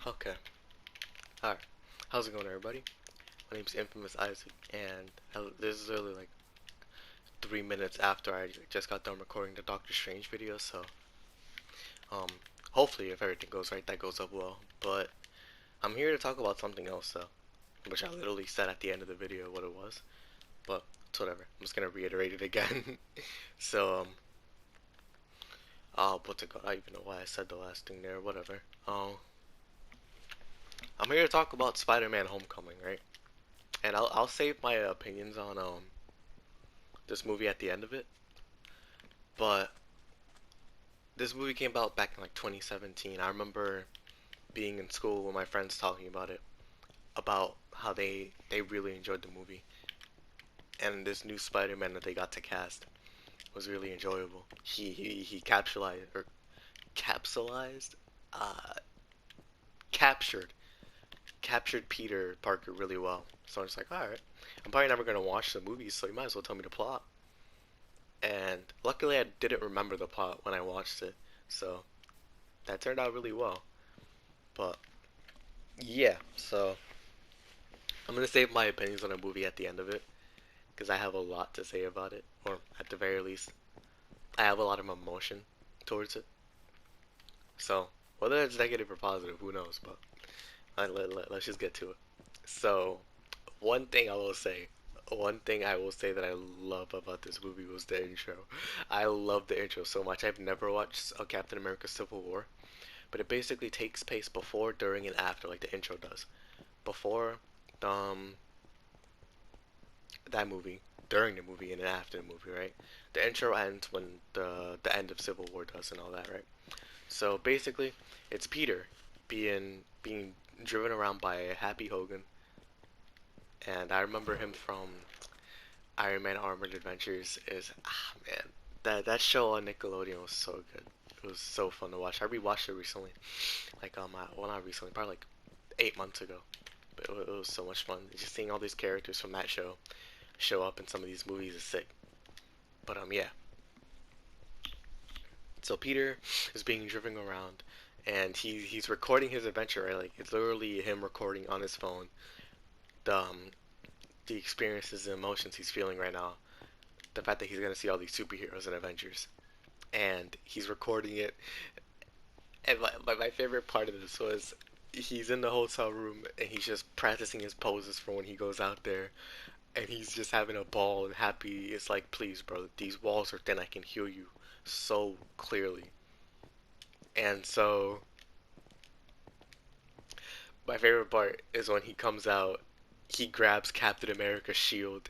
Okay. Alright. How's it going, everybody? My name's Infamous Isaac, and this is literally like 3 minutes after I just got done recording the Doctor Strange video, so, um, hopefully, if everything goes right, that goes up well. But I'm here to talk about something else, though, which I literally said at the end of the video what it was, but it's whatever. I'm just gonna reiterate it again. So, what's it called? I don't even know why I said the last thing there, whatever. I'm here to talk about Spider-Man Homecoming, right? And I'll save my opinions on this movie at the end of it. But this movie came out back in like 2017. I remember being in school with my friends talking about how they really enjoyed the movie, and this new Spider-Man that they got to cast was really enjoyable. He capsulized, uh, captured captured Peter Parker really well. So I'm just like, all right, I'm probably never gonna watch the movie, so you might as well tell me the plot. And luckily, I didn't remember the plot when I watched it, so that turned out really well. But yeah, so I'm gonna save my opinions on the movie at the end of it because I have a lot to say about it, or at the very least, I have a lot of emotion towards it. So whether it's negative or positive, who knows? But let's just get to it. So one thing I will say, one thing I will say that I love about this movie was the intro. I love the intro so much. I've never watched a Captain America Civil War, but it basically takes place before, during, and after, like the intro does. Before um that movie, during the movie, and then after the movie, right? The intro ends when the end of Civil War does and all that, right? So basically, it's Peter being driven around by Happy Hogan, and I remember him from Iron Man Armored Adventures. Is man, that show on Nickelodeon was so good. It was so fun to watch. I rewatched it recently, like well, not recently, probably like 8 months ago. But it was so much fun. Just seeing all these characters from that show up in some of these movies is sick. But yeah. So Peter is being driven around, and he's recording his adventure. Right? Like it's literally him recording on his phone the the experiences and emotions he's feeling right now. The fact that he's gonna see all these superheroes and Avengers, and he's recording it. And my favorite part of this was he's in the hotel room and he's just practicing his poses for when he goes out there, and he's just having a ball and happy. It's like, please, bro, these walls are thin. I can hear you so clearly. And so my favorite part is when he comes out, he grabs Captain America's shield,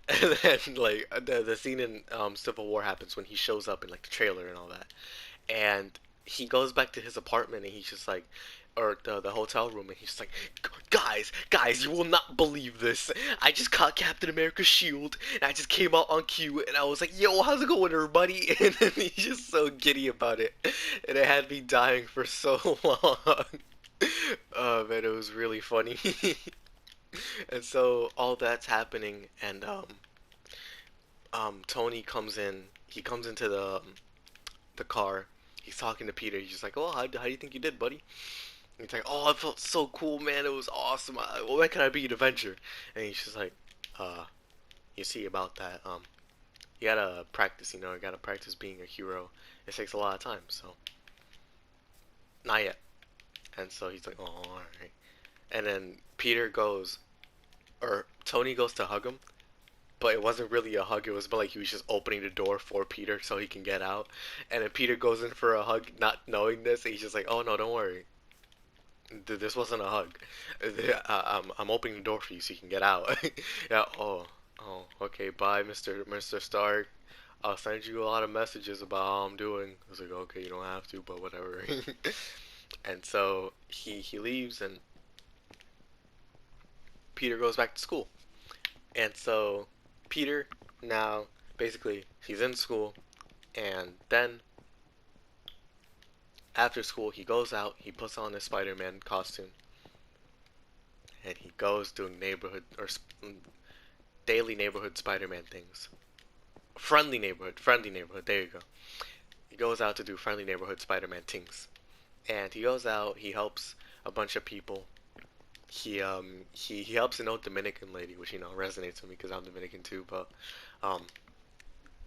and then like the scene in Civil War happens when he shows up in like the trailer and all that, and he goes back to his apartment and he's just like, or the hotel room, and he's just like, guys, you will not believe this. I just caught Captain America's shield, and I just came out on cue, and I was like, yo, how's it going, everybody? And then he's just so giddy about it, and it had me dying for so long. Oh man, it was really funny. And so all that's happening, and Tony comes in. He comes into the car. He's talking to Peter. He's just like, "Oh, how do you think you did, buddy?" And he's like, "Oh, I felt so cool, man. It was awesome. When can I be an adventure?" And he's just like, "Uh, you see about that. You gotta practice. You gotta practice being a hero. It takes a lot of time. So, not yet." And so he's like, "Oh, all right." And then Peter goes, or Tony goes to hug him, but it wasn't really a hug. It was more like he was just opening the door for Peter so he can get out. And then Peter goes in for a hug, not knowing this, and he's just like, "Oh no, don't worry. This wasn't a hug. I'm opening the door for you so you can get out." Yeah. Oh. Okay. Bye, Mister Stark. I'll send you a lot of messages about how I'm doing. I was like, okay, you don't have to, but whatever. And so he leaves, and Peter goes back to school. And so Peter now basically he's in school, and then after school he goes out, he puts on his Spider-Man costume, and he goes doing neighborhood or daily neighborhood Spider-Man things. Friendly neighborhood. There you go. He goes out to do friendly neighborhood Spider-Man things, and he goes out. He helps. a bunch of people. He helps an old Dominican lady, which resonates with me because I'm Dominican too. But um,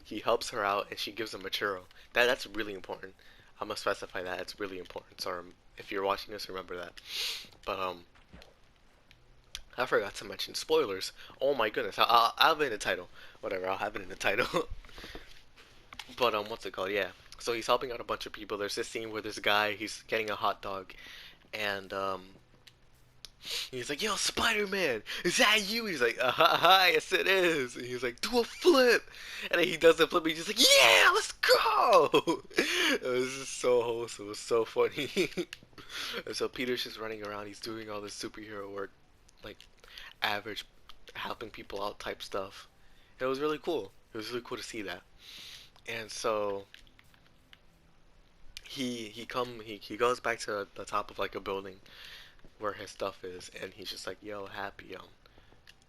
he helps her out and she gives him a churro. That's really important. I'm gonna specify that it's really important. So if you're watching this, remember that. But I forgot to mention spoilers. Oh my goodness, I'll have it in the title. Whatever, I'll have it in the title. But what's it called? Yeah. So he's helping out a bunch of people. There's this scene where this guy he's getting a hot dog, and he's like, "Yo, Spider-Man, is that you?" He's like, "Hi, yes it is." And he's like, "Do a flip," and then he does a flip. And he's just like, "Yeah, let's go!" It was just so wholesome. It was so funny. And so Peter's just running around. He's doing all this superhero work, like average, helping people out type stuff. It was really cool. It was really cool to see that. And so he goes back to the top of like a building where his stuff is, and he's just like, "Yo, Happy,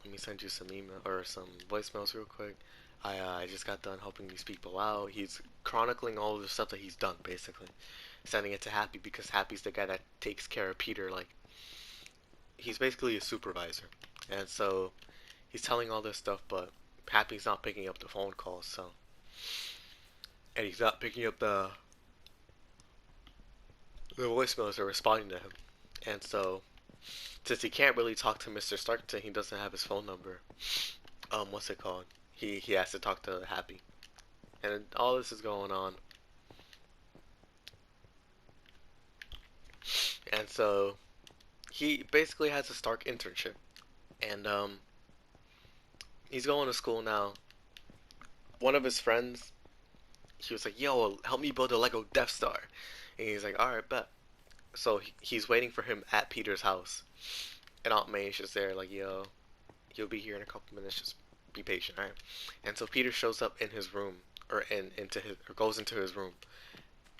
let me send you some email or some voicemails real quick. I just got done helping these people out." He's chronicling all of the stuff that he's done, basically, sending it to Happy because Happy's the guy that takes care of Peter. Like he's basically a supervisor, and so he's telling all this stuff, but Happy's not picking up the phone calls, so and he's not picking up the voicemails are responding to him. And so, since he can't really talk to Mr. Starkton, he doesn't have his phone number. What's it called? He has to talk to Happy, and all this is going on. And so, he basically has a Stark internship, and he's going to school now. One of his friends, he was like, "Yo, help me build a Lego Death Star," and he's like, "All right, bet." So he's waiting for him at Peter's house, and Aunt May's just there, like, "Yo, he'll be here in a couple minutes. Just be patient, alright?" And so Peter shows up in his room, or goes into his room,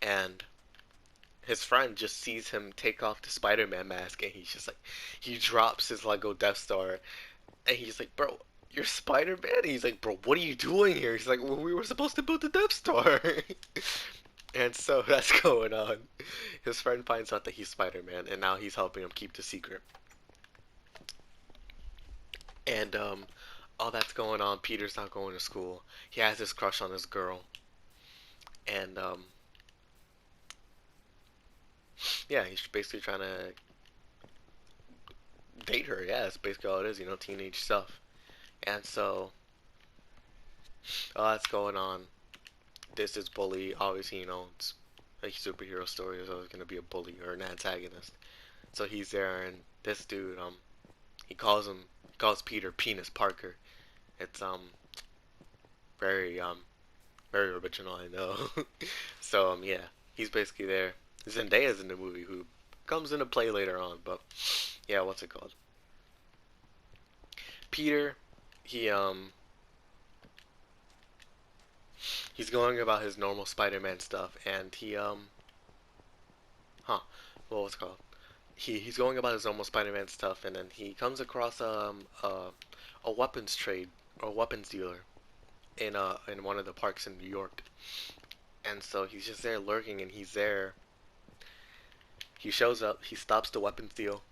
and his friend just sees him take off the Spider-Man mask, and he's just like, he drops his Lego Death Star, and he's like, "Bro, you're Spider-Man?" And he's like, "Bro, what are you doing here?" He's like, "Well, we were supposed to build the Death Star." And so that's going on. His friend finds out that he's Spider-Man, and now he's helping him keep the secret. And all that's going on. Peter's not going to school. He has his crush on this girl, and yeah, he's basically trying to date her. Yeah, that's basically all it is. Teenage stuff. And so all that's going on. This is bully. Obviously, it's a superhero story. There's always gonna be a bully or an antagonist. So he's there, and this dude, he calls Peter Penis Parker. It's very very original, I know. So yeah, he's basically there. Zendaya's in the movie, who comes into play later on, but yeah, what's it called? Peter, he he's going about his normal Spider-Man stuff, and huh, well, what's it called? He's going about his normal Spider-Man stuff, and then he comes across a weapons trade or weapons dealer in one of the parks in New York, and so he's just there lurking, and he's there. He shows up. He stops the weapons deal.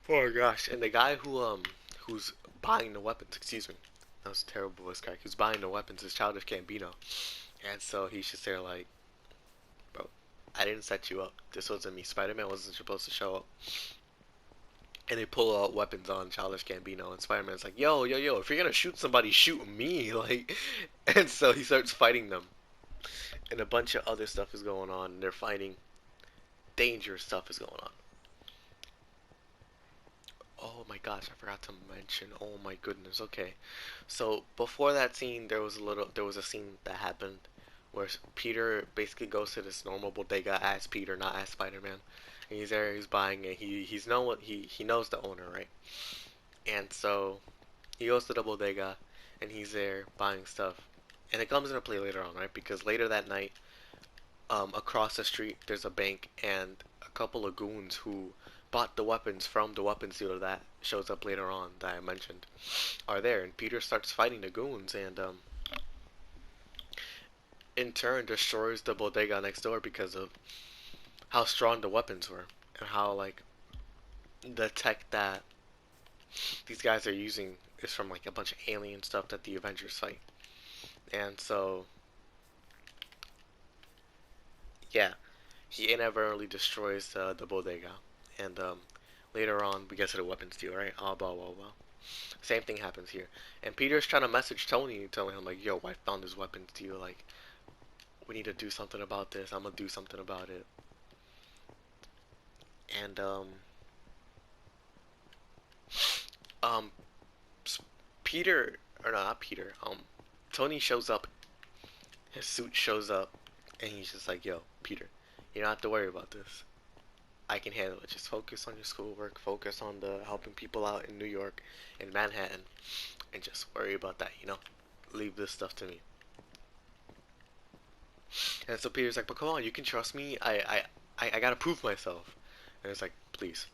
Oh gosh! And the guy who's buying the weapons, excuse me, that was a terrible voice crack. Who's buying the weapons is Childish Gambino, and so he's just there like, "Bro, I didn't set you up. This wasn't me. Spider-Man wasn't supposed to show up." And they pull out weapons on Childish Gambino, and Spider-Man's like, "Yo, yo, yo! If you're gonna shoot somebody, shoot me!" Like, and so he starts fighting them, and a bunch of other stuff is going on. And they're fighting. Dangerous stuff is going on. Oh my gosh, I forgot to mention. Oh my goodness. Okay. So before that scene, there was a scene that happened where Peter basically goes to this normal bodega as Peter, not as Spider-Man. And he's there, he's buying it. He knows the owner, right? And so he goes to the bodega and he's there buying stuff. And it comes into play later on, right? Because later that night, across the street there's a bank, and a couple of goons who bought the weapons from the weapons dealer that shows up later on that I mentioned are there, and Peter starts fighting the goons, and in turn destroys the bodega next door because of how strong the weapons were and how like the tech that these guys are using is from like a bunch of alien stuff that the Avengers fight. And so yeah, he inadvertently destroys the bodega, and later on we get to the weapons deal, right? Ah, blah blah blah. Same thing happens here, and Peter's trying to message Tony, telling him like, "Yo, I found this weapons deal. Like, we need to do something about this. I'm gonna do something about it." And um, Peter or no, not Peter. Tony shows up. His suit shows up, and he's just like, "Yo, Peter, you don't have to worry about this. I can handle it. Just focus on your schoolwork. Focus on the helping people out in New York, in Manhattan, and just worry about that. You know, leave this stuff to me." And so Peter's like, "But come on, you can trust me. I gotta prove myself." And it's like, "Please,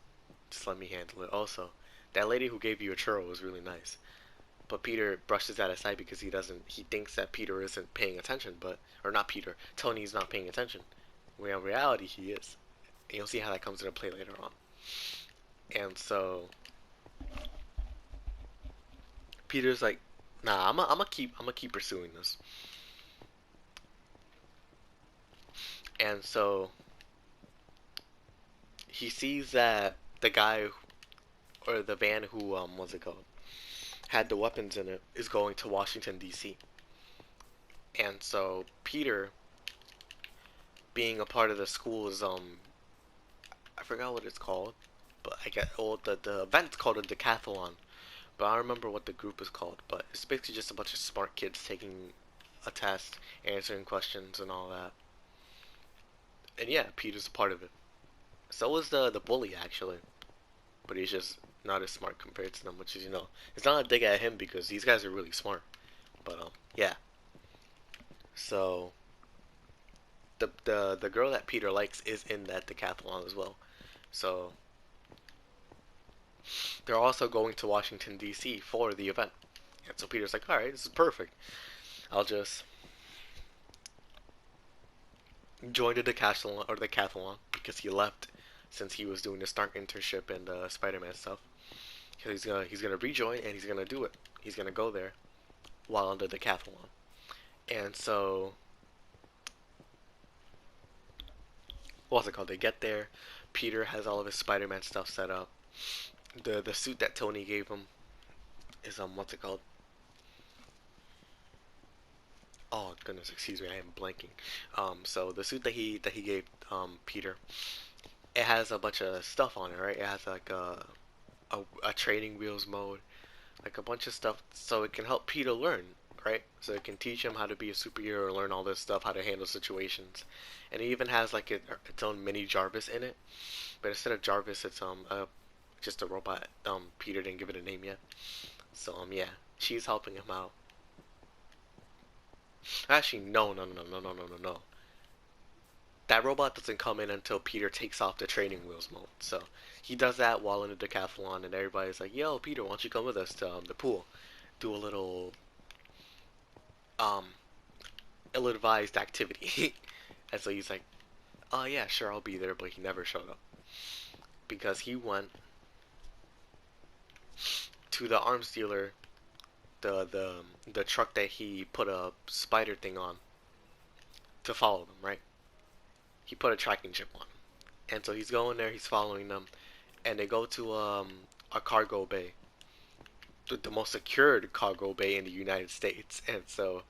just let me handle it." Also, that lady who gave you a churro was really nice. But Peter brushes that aside because he thinks that Peter isn't paying attention, or not Peter, Tony's not paying attention. When in reality he is. And you'll see how that comes into play later on. And so Peter's like, "Nah, I'm gonna keep pursuing this." And so he sees that the guy or the van who what's it called, had the weapons in it, is going to Washington D.C. And so Peter, being a part of the school's I forgot what it's called, but I get well the event's called a decathlon, but I don't remember what the group is called. But it's basically just a bunch of smart kids taking a test, answering questions, and all that. And yeah, Peter's a part of it. So is the bully actually, but he's just not as smart compared to them, which is it's not a dig at him because these guys are really smart. But yeah. So the girl that Peter likes is in that decathlon as well. So they're also going to Washington D.C. for the event. And so Peter's like, all right, this is perfect. I'll just join the decathlon because he left since he was doing the Stark internship and Spider-Man stuff. He's gonna rejoin and he's gonna do it. He's gonna go there while on the decathlon. And so what's it called? They get there. Peter has all of his Spider-Man stuff set up. The suit that Tony gave him is what's it called? Oh goodness, excuse me, I am blanking. So the suit that he gave Peter, it has a bunch of stuff on it, right? It has like a training wheels mode, like a bunch of stuff, so it can help Peter learn, right? So it can teach him how to be a superhero, learn all this stuff, how to handle situations, and it even has like its own mini Jarvis in it. But instead of Jarvis, it's just a robot. Peter didn't give it a name yet, so yeah, she's helping him out. Actually, no, no, no, no, no, no, no, no. That robot doesn't come in until Peter takes off the training wheels mode. So he does that while in the decathlon, and everybody's like, "Yo, Peter, why don't you come with us to the pool, do a little um ill-advised activity?" And so he's like, "Oh yeah, sure, I'll be there," but he never showed up because he went to the arms dealer, the truck that he put a spider thing on to follow them, right? He put a tracking chip on, and so he's going there, he's following them, and they go to a cargo bay, the most secured cargo bay in the United States. And so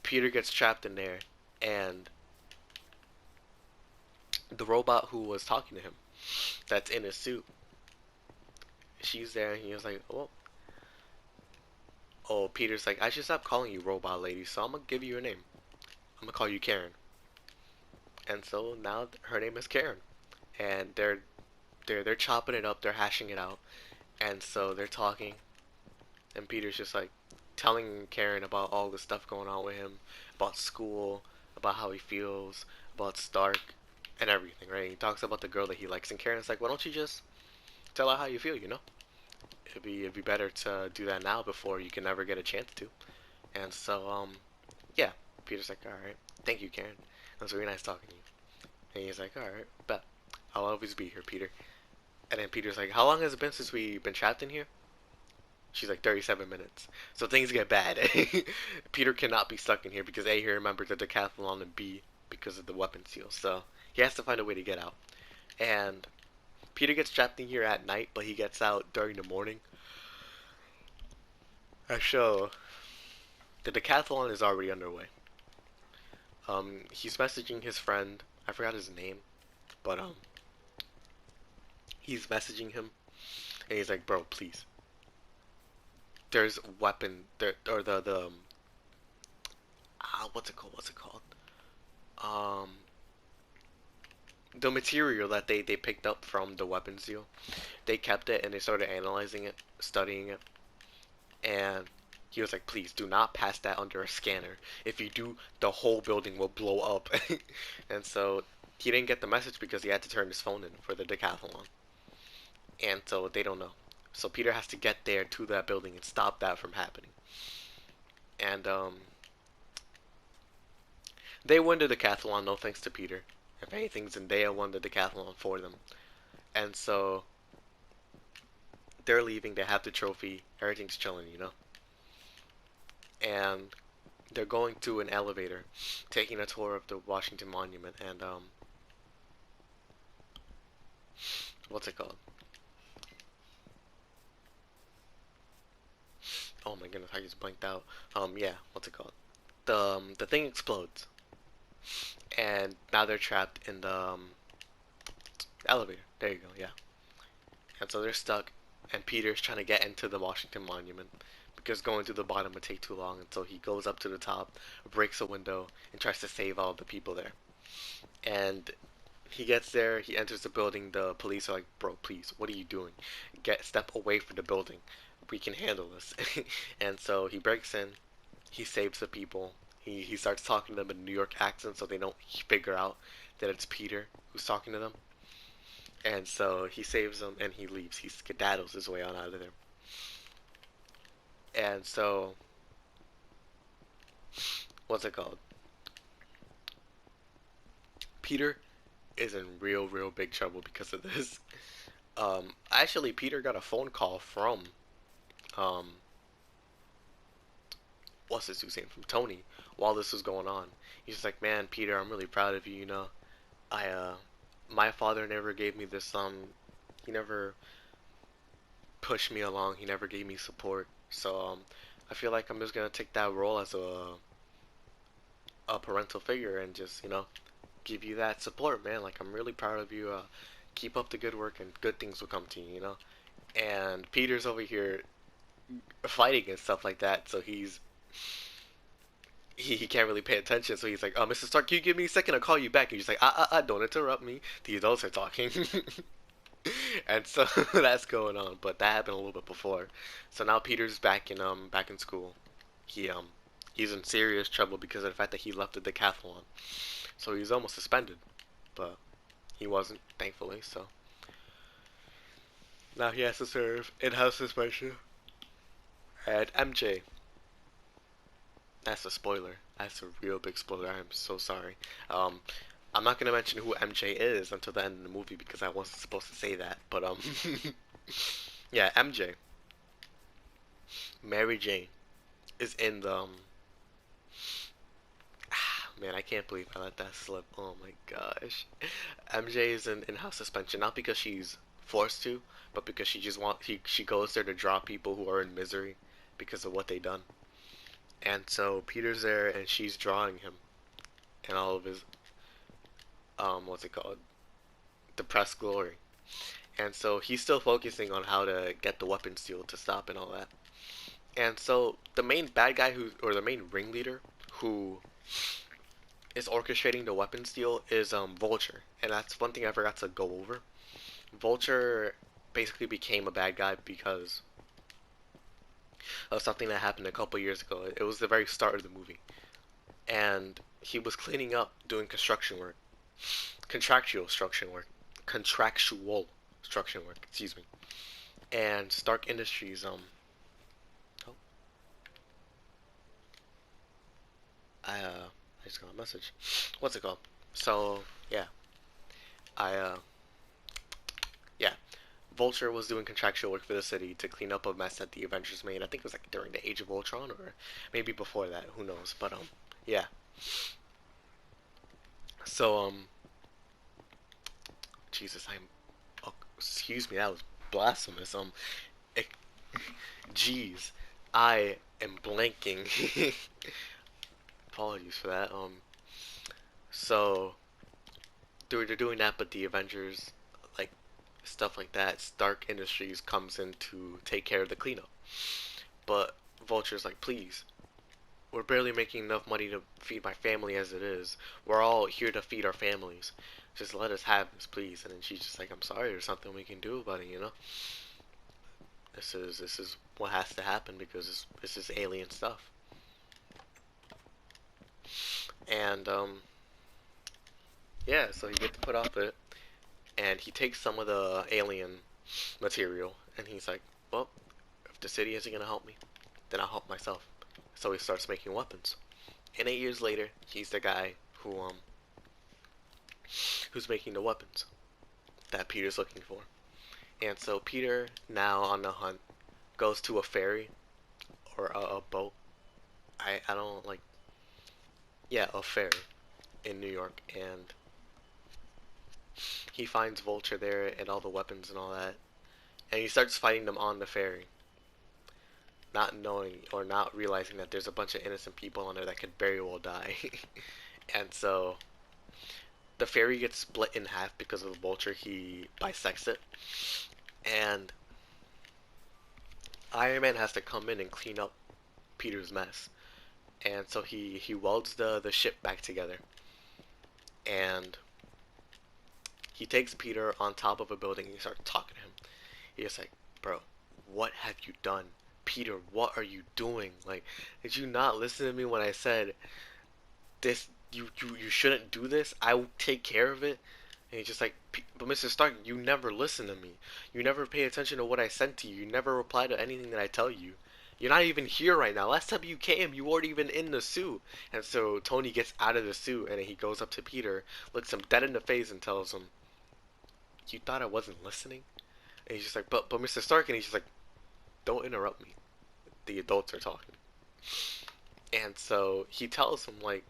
Peter gets trapped in there, and the robot who was talking to him, that's in his suit, she's there, and he was like, oh, Peter's like, "I should stop calling you robot lady, so I'm gonna give you a name. I'm gonna call you Karen." And so now her name is Karen, and they're chopping it up, they're hashing it out, and so they're talking, and Peter's just like telling Karen about all the stuff going on with him, about school, about how he feels, about Stark, and everything, right? He talks about the girl that he likes, and Karen's like, "Why don't you just tell her how you feel? It'd be better to do that now before you can never get a chance to." And so yeah, Peter's like, "All right, thank you, Karen. It was really nice talking to you." And he's like, "All right, bet." I'll always be here, Peter. And then Peter's like, how long has it been since we've been trapped in here? She's like 37 minutes. So things get bad. Peter cannot be stuck in here because A, he remembered the decathlon, and B, because of the weapon seal. So he has to find a way to get out. And Peter gets trapped in here at night, but he gets out during the morning. So the decathlon is already underway. He's messaging his friend. I forgot his name, but he's messaging him, and he's like, "Bro, please. There's weapon there, or what's it called? What's it called? Um, the material that they picked up from the weapons deal. They kept it and they started analyzing it, studying it, and he was like, please do not pass that under a scanner. If you do, the whole building will blow up." And so he didn't get the message because he had to turn his phone in for the decathlon. And so they don't know. So Peter has to get there to that building and stop that from happening. And they won the decathlon, no thanks to Peter. If anything, Zendaya won the decathlon for them. And so they're leaving, they have the trophy, everything's chilling, you know? And they're going to an elevator, taking a tour of the Washington Monument, and what's it called? Oh my goodness, I just blanked out. Yeah, what's it called? The thing explodes, and now they're trapped in the elevator. There you go, yeah. And so they're stuck, and Peter's trying to get into the Washington Monument because going to the bottom would take too long, and so he goes up to the top, breaks a window, and tries to save all the people there. And he gets there, he enters the building, the police are like, bro, please, what are you doing? Step away from the building. We can handle this. And so he breaks in, he saves the people. He starts talking to them in New York accent so they don't figure out that it's Peter who's talking to them. And so he saves them and he leaves. He skedaddles his way on out of there. And so, what's it called? Peter is in real big trouble because of this. Actually, Peter got a phone call from, um, what's his name, from Tony while this was going on. He's like, man, Peter, I'm really proud of you, you know. My father never gave me this, he never pushed me along, he never gave me support. So, I feel like I'm just gonna take that role as a parental figure and just, you know, give you that support, man. Like, I'm really proud of you. Keep up the good work and good things will come to you, you know? And Peter's over here fighting and stuff like that, so he can't really pay attention, so he's like, oh, Mr. Stark, can you give me a second? I'll call you back. And he's like, don't interrupt me. The adults are talking. And so that's going on, but that happened a little bit before. So now Peter's back in school. He he's in serious trouble because of the fact that he left the decathlon. So he's almost suspended, but he wasn't, thankfully. So now he has to serve in-house suspension. And MJ, that's a spoiler. That's a real big spoiler. I'm so sorry. Um, I'm not gonna mention who MJ is until the end of the movie because I wasn't supposed to say that. But yeah, MJ, Mary Jane, is in the man, I can't believe I let that slip. Oh my gosh. MJ is in house suspension not because she's forced to, but because she goes there to draw people who are in misery because of what they done. And so Peter's there and she's drawing him and all of his what's it called? Depressed glory. And so he's still focusing on how to get the weapon seal to stop and all that. And so the main bad guy or the main ringleader who is orchestrating the weapons deal is Vulture, and that's one thing I forgot to go over. Vulture basically became a bad guy because of something that happened a couple years ago. It was the very start of the movie, and he was cleaning up, doing construction work, contractual construction work, contractual construction work. Excuse me. And Stark Industries. Oh, I just got a message. What's it called? So yeah, I Vulture was doing contractual work for the city to clean up a mess that the Avengers made. I think it was like during the Age of Ultron or maybe before that. Who knows? But yeah. So Jesus, oh, excuse me, that was blasphemous. Jeez, I am blanking. Apologies for that. So they're doing that, but the Avengers, like stuff like that, Stark Industries comes in to take care of the cleanup. But Vulture's like, please, we're barely making enough money to feed my family as it is. We're all here to feed our families. Just let us have this, please. And then she's just like, I'm sorry, there's something we can do about it, you know? This is what has to happen because this is alien stuff. And yeah, so he gets put off it, and he takes some of the alien material, and he's like, well, if the city isn't gonna help me, then I'll help myself. So he starts making weapons. And 8 years later, he's the guy who's making the weapons that Peter's looking for. And so Peter, now on the hunt, goes to a ferry or a boat. I don't like, yeah, a ferry in New York, and he finds Vulture there and all the weapons and all that, and he starts fighting them on the ferry, not knowing or not realizing that there's a bunch of innocent people on there that could very well die. And so the ferry gets split in half because of the Vulture. He bisects it, and Iron Man has to come in and clean up Peter's mess. And so he welds the ship back together, and he takes Peter on top of a building and he starts talking to him. He's like, bro, what have you done? Peter, what are you doing? Like, did you not listen to me when I said this? You shouldn't do this. I will take care of it. And he's just like, but Mr. Stark, you never listen to me. You never pay attention to what I sent to you. You never reply to anything that I tell you. You're not even here right now. Last time you came, you weren't even in the suit. And so Tony gets out of the suit and he goes up to Peter, looks him dead in the face, and tells him, "You thought I wasn't listening?" And he's just like, but Mr. Stark, and he's just like, "Don't interrupt me. The adults are talking." And so he tells him like,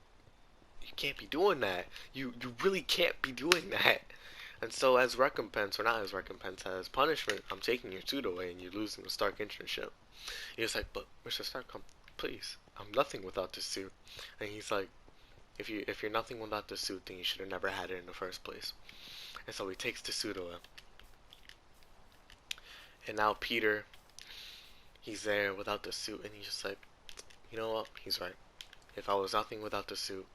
"You can't be doing that. You really can't be doing that." And so as recompense, or not as recompense, as punishment, I'm taking your suit away and you're losing the Stark internship. He's like, but Mr. Stark, come, please. I'm nothing without this suit. And he's like, if you're nothing without the suit, then you should have never had it in the first place. And so he takes the suit away. And now Peter, he's there without the suit, and he's just like, you know what? He's right. If I was nothing without the suit,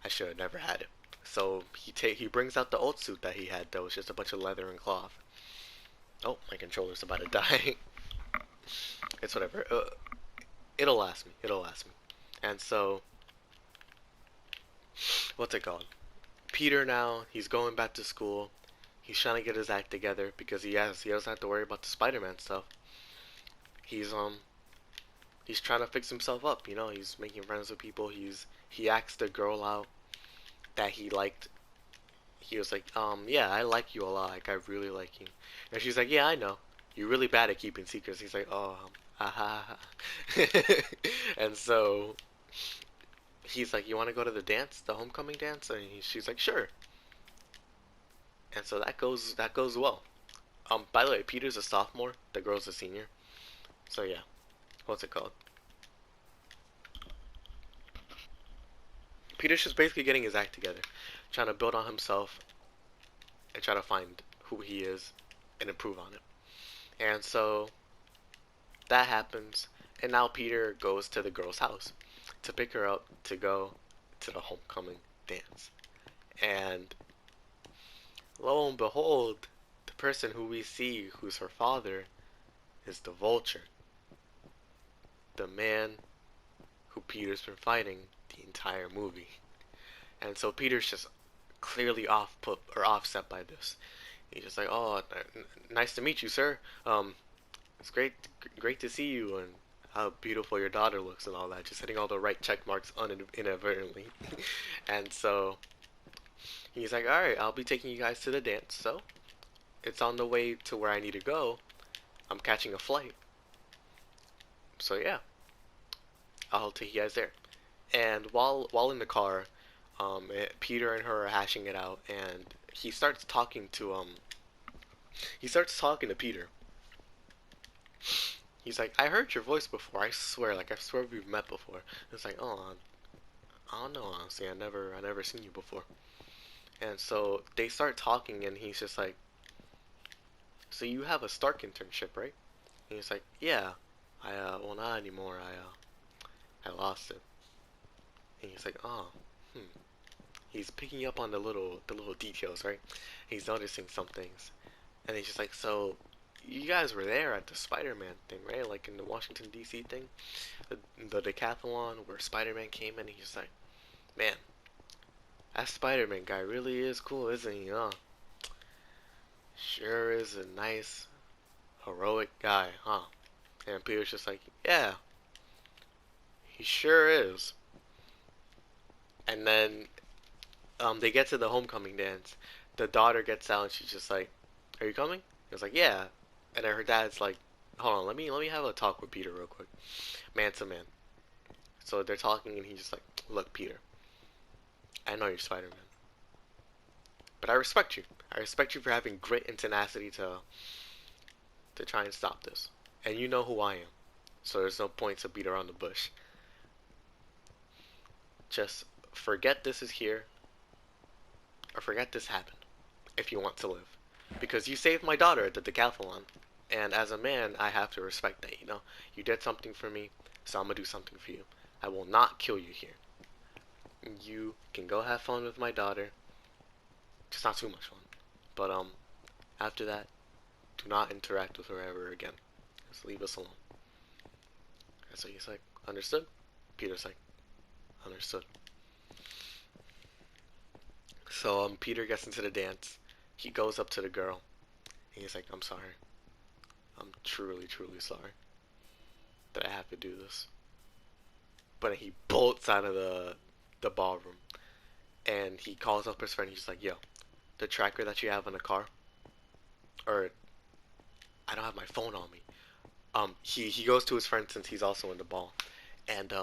I should have never had it. So he brings out the old suit that he had that was just a bunch of leather and cloth. Oh, my controller's about to die. It's whatever. It'll last me. It'll last me. And so, what's it called? Peter now, he's going back to school. He's trying to get his act together because he doesn't have to worry about the Spider-Man stuff. He's he's trying to fix himself up, you know, he's making friends with people. He asked the girl out that he liked. He was like, yeah, I like you a lot. Like, I really like you. And she's like, yeah, I know. You're really bad at keeping secrets. He's like, oh, aha. And so he's like, you want to go to the dance, the homecoming dance? And she's like, sure. And so that goes well. By the way, Peter's a sophomore. The girl's a senior. So yeah, what's it called? Peter's just basically getting his act together, trying to build on himself and try to find who he is and improve on it. And so that happens, and now Peter goes to the girl's house to pick her up to go to the homecoming dance. And lo and behold, the person who we see who's her father is the Vulture, the man who Peter's been fighting the entire movie. And so Peter's just clearly off put or offset by this. He's just like, "Oh, nice to meet you, sir. It's great to see you, and how beautiful your daughter looks, and all that." Just hitting all the right check marks inadvertently. And so he's like, "All right, I'll be taking you guys to the dance. So it's on the way to where I need to go. I'm catching a flight. So yeah, I'll take you guys there. And while in the car, Peter and her are hashing it out, and he starts talking to Peter. He's like, I heard your voice before. I swear we've met before. It's like, oh, I don't know, honestly. I never seen you before. And so they start talking, and he's just like, so you have a Stark internship, right? And he's like, yeah. Well, not anymore. I lost it. And he's like, oh, hmm. He's picking up on the little details, right? He's noticing some things, and he's just like, so you guys were there at the Spider-Man thing, right? Like in the Washington D.C. thing, the decathlon where Spider-Man came in. And he's like, man, that Spider-Man guy really is cool, isn't he? Huh? Sure is a nice, heroic guy, huh? And Peter's just like, yeah, he sure is. And then they get to the homecoming dance. The daughter gets out and she's just like, "Are you coming?" He was like, "Yeah." And then her dad's like, "Hold on, let me have a talk with Peter real quick, man to man." So they're talking and he's just like, "Look, Peter, I know you're Spider-Man, but I respect you. I respect you for having grit and tenacity to try and stop this. And you know who I am, so there's no point to beat around the bush. Just forget this is here, or forget this happened, if you want to live. Because you saved my daughter at the decathlon. And as a man, I have to respect that, you know? You did something for me, so I'm gonna do something for you. I will not kill you here. You can go have fun with my daughter. Just not too much fun. But, after that, do not interact with her ever again. Just leave us alone." And so he's like, understood? Peter's like, understood. So, Peter gets into the dance. He goes up to the girl. And he's like, I'm sorry. I'm truly, truly sorry that I have to do this. But he bolts out of the ballroom, and he calls up his friend. He's like, "Yo, the tracker that you have in the car, or I don't have my phone on me." He goes to his friend since he's also in the ball, and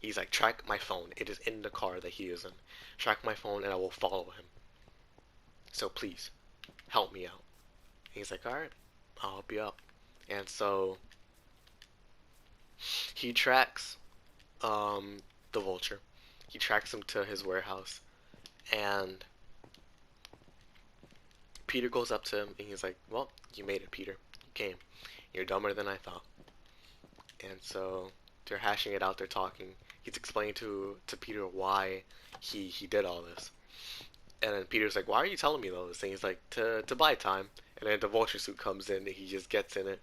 he's like, "Track my phone. It is in the car that he is in. Track my phone, and I will follow him. So please, help me out." And he's like, "All right, I'll help you out." And so he tracks the Vulture. He tracks him to his warehouse, and Peter goes up to him and he's like, "Well, you made it, Peter. You came. You're dumber than I thought." And so they're hashing it out. They're talking. He's explaining to Peter why he did all this. And then Peter's like, "Why are you telling me all this?" And he's like, "To buy time." And then the Vulture suit comes in and he just gets in it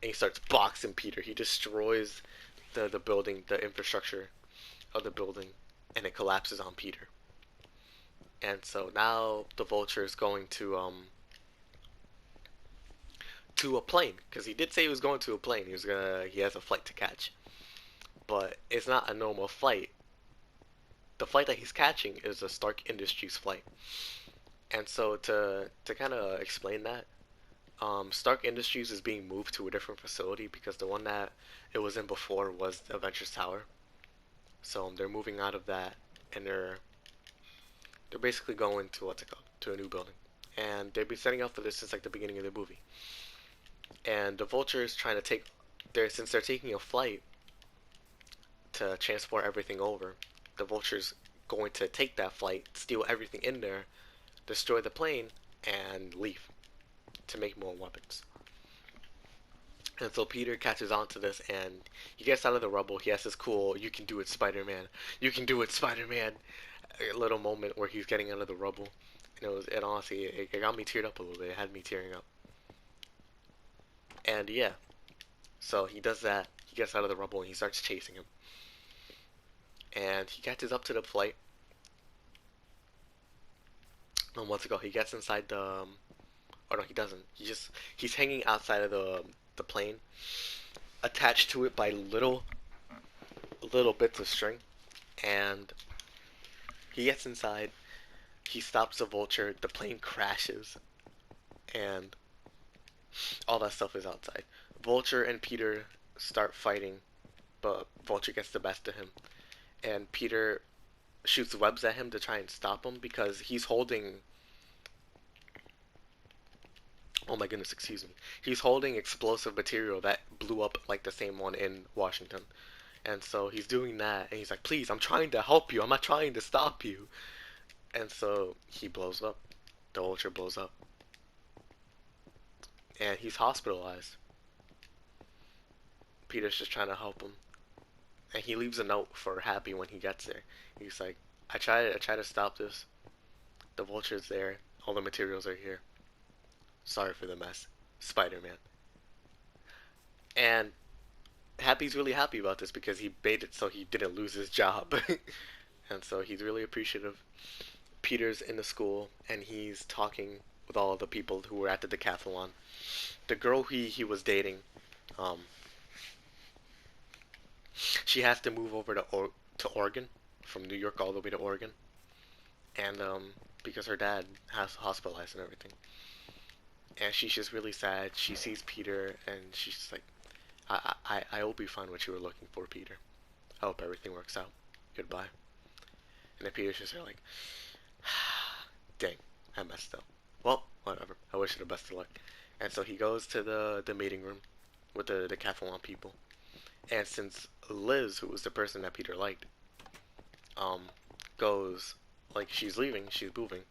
and he starts boxing Peter. He destroys the building, the infrastructure of the building, and it collapses on Peter. And so now the Vulture is going to a plane because he did say he was going to a plane. He has a flight to catch, but it's not a normal flight. The flight that he's catching is a Stark Industries flight. And so to kind of explain that, Stark Industries is being moved to a different facility because the one that it was in before was Avengers Tower. So they're moving out of that, and they're basically going to what's it called, to a new building. And they've been setting up for this since like the beginning of the movie. And the Vulture is trying to since they're taking a flight to transport everything over, the Vulture's going to take that flight, steal everything in there, destroy the plane, and leave to make more weapons. And so Peter catches on to this, and he gets out of the rubble. He has this cool, "You can do it, Spider-Man. You can do it, Spider-Man," a little moment where he's getting out of the rubble. And it honestly, it got me teared up a little bit. It had me tearing up. And yeah, so he does that. He gets out of the rubble and he starts chasing him. And he catches up to the flight. And what's it called? He gets inside the. Oh no, he doesn't. He's hanging outside of the plane, attached to it by little bits of string. And he gets inside. He stops the Vulture. The plane crashes. and all that stuff is outside. Vulture and Peter start fighting, but Vulture gets the best of him, and Peter shoots webs at him to try and stop him because he's holding. Oh my goodness, excuse me. He's holding explosive material that blew up like the same one in Washington. And so he's doing that, and he's like, please, I'm trying to help you. I'm not trying to stop you. And so he blows up. The Vulture blows up. And he's hospitalized. Peter's just trying to help him. And he leaves a note for Happy when he gets there. He's like, I try to stop this. The Vulture's there. All the materials are here. Sorry for the mess. Spider-Man. And Happy's really happy about this because he made it so he didn't lose his job. And so he's really appreciative. Peter's in the school and he's talking with all of the people who were at the decathlon. The girl he was dating, um, she has to move over to Oregon from New York all the way to Oregon, and because her dad has hospitalized and everything, and she's just really sad. She sees Peter and she's just like, I hope you find what you were looking for, Peter. I hope everything works out. Goodbye. And then Peter's just like, dang, I messed up. Well, whatever. I wish her the best of luck. And so he goes to the meeting room with the decathlon people. And since Liz, who was the person that Peter liked, um, goes, like, she's leaving, she's moving,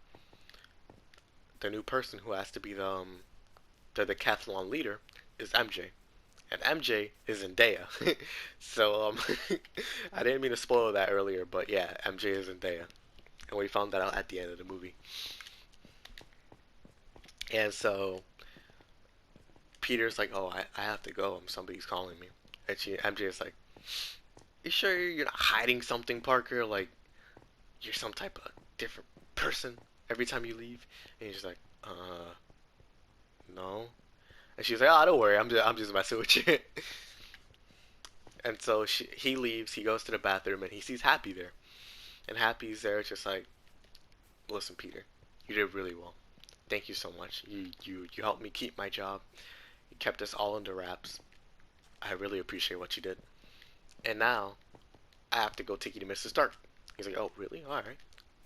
the new person who has to be the decathlon leader is MJ. And MJ is Zendaya. So, I didn't mean to spoil that earlier, but yeah, MJ is Zendaya. And we found that out at the end of the movie. And so, Peter's like, oh, I have to go. Somebody's calling me. And MJ is like, you sure you're not hiding something, Parker? Like, you're some type of different person every time you leave? And he's just like, no. And she's like, oh, don't worry, I'm just messing with you. And so he leaves, he goes to the bathroom, and he sees Happy there. And Happy's there just like, listen, Peter, you did really well. Thank you so much. You helped me keep my job. You kept us all under wraps. I really appreciate what you did. And now, I have to go take you to Mr. Stark. He's like, oh, really? Alright.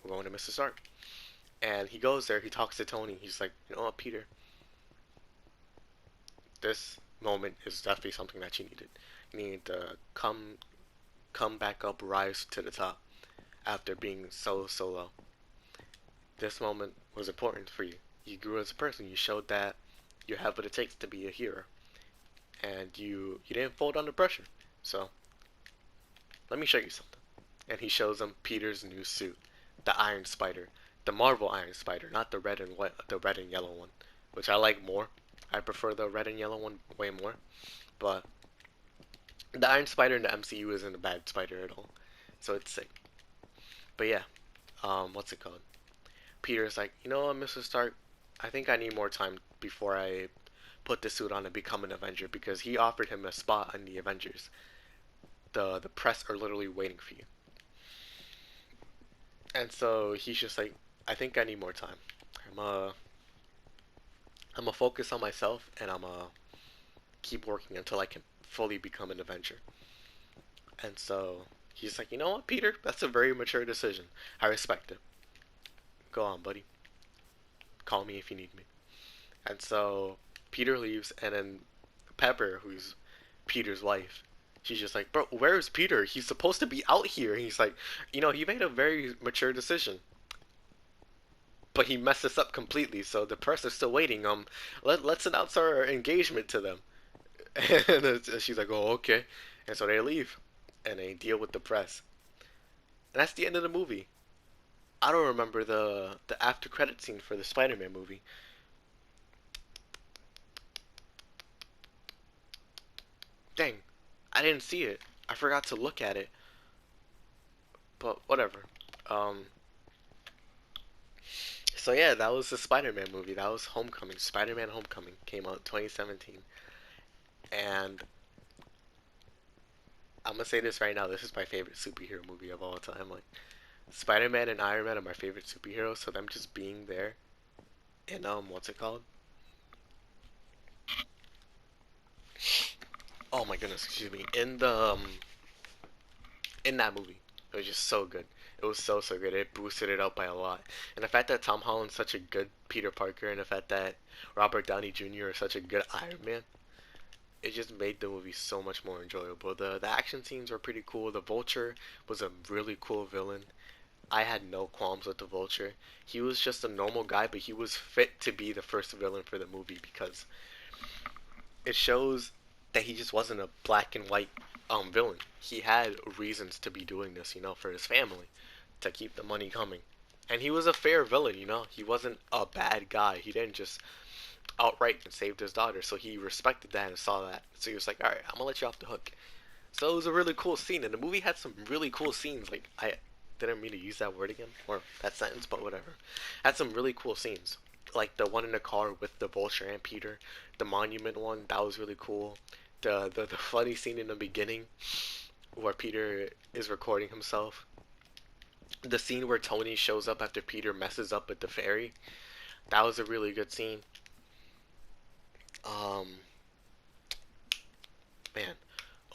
We're going to Mr. Stark. And he goes there, he talks to Tony. He's like, you know what, Peter? This moment is definitely something that you needed. You need to come back up, rise to the top after being so low. This moment was important for you. You grew as a person. You showed that you have what it takes to be a hero. And you didn't fold under pressure. So, let me show you something. And he shows him Peter's new suit, the Iron Spider, the Marvel Iron Spider, not the the red and yellow one, which I like more. I prefer the red and yellow one way more. But the Iron Spider in the MCU isn't a bad spider at all, so it's sick. But yeah, what's it called? Peter's like, you know what, Mr. Stark, I think I need more time before I put the suit on and become an Avenger because he offered him a spot in the Avengers. The press are literally waiting for you. And so he's just like, I think I need more time. I'm uh I'm gonna focus on myself and I'm gonna keep working until I can fully become an Avenger. And so he's like, you know what, Peter? That's a very mature decision. I respect it. Go on, buddy. Call me if you need me. And so Peter leaves, and then Pepper, who's Peter's wife, she's just like, bro, where is Peter? He's supposed to be out here. And he's like, you know, he made a very mature decision. But he messed us up completely, so the press is still waiting. Let's announce our engagement to them. And she's like, oh, okay. And so they leave, and they deal with the press. And that's the end of the movie. I don't remember the after credit scene for the Spider-Man movie. Dang, I didn't see it. I forgot to look at it. But whatever. Um. So yeah, that was the Spider-Man movie. That was Homecoming. Spider-Man Homecoming came out in 2017, and I'm gonna say this right now. This is my favorite superhero movie of all time. Like Spider-Man and Iron Man are my favorite superheroes. So them just being there in what's it called? oh my goodness, excuse me, in that movie. It was just so good. It was so good. It boosted it up by a lot. And the fact that Tom Holland's such a good Peter Parker, and the fact that Robert Downey Jr. is such a good Iron Man, it just made the movie so much more enjoyable. The action scenes were pretty cool. The Vulture was a really cool villain. I had no qualms with the Vulture. He was just a normal guy, but he was fit to be the first villain for the movie because it shows that he just wasn't a black and white villain. He had reasons to be doing this, for his family, to keep the money coming. And he was a fair villain. He wasn't a bad guy. He didn't just outright and saved his daughter. So he respected that and saw that. So he was like, all right, I'm gonna let you off the hook. So it was a really cool scene, and the movie had some really cool scenes. Like I didn't mean to use that word again or that sentence, but whatever. Had some really cool scenes, like the one in the car with the Vulture and Peter, the monument one. That was really cool. The funny scene in the beginning where Peter is recording himself. The scene where Tony shows up after Peter messes up with the fairy. That was a really good scene. Um, man,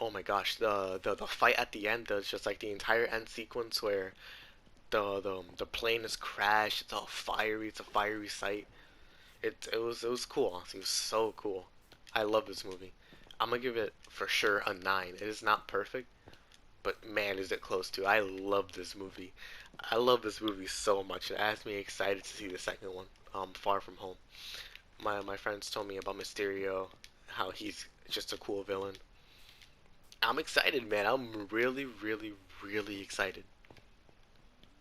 oh my gosh, the fight at the end does just like the entire end sequence where the plane is crashed. It's all fiery. It's a fiery sight. It was cool. Honestly. It was so cool. I love this movie. I'm gonna give it for sure a 9. It is not perfect, but man, is it close to. I love this movie. I love this movie so much. It has me excited to see the second one. Far From Home. My friends told me about Mysterio, how he's just a cool villain. I'm excited, man. I'm really, really, really excited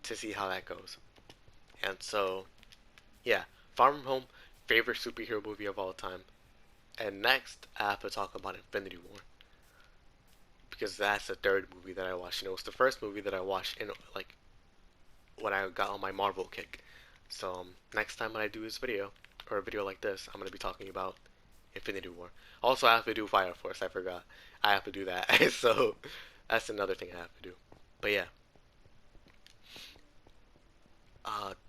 to see how that goes. And so, yeah, Far From Home, favorite superhero movie of all time. And next, I have to talk about Infinity War because that's the third movie that I watched. It was the first movie that I watched in like when I got on my Marvel kick. So next time when I do this video or a video like this, I'm gonna be talking about Infinity War. Also, I have to do Fire Force. I forgot. I have to do that. So that's another thing I have to do. But yeah.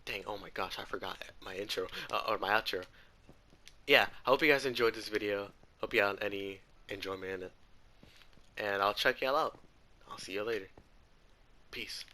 Dang. Oh my gosh, I forgot my intro or my outro. Yeah. I hope you guys enjoyed this video. Hope you had any enjoyment in it. And I'll check y'all out. I'll see you later. Peace.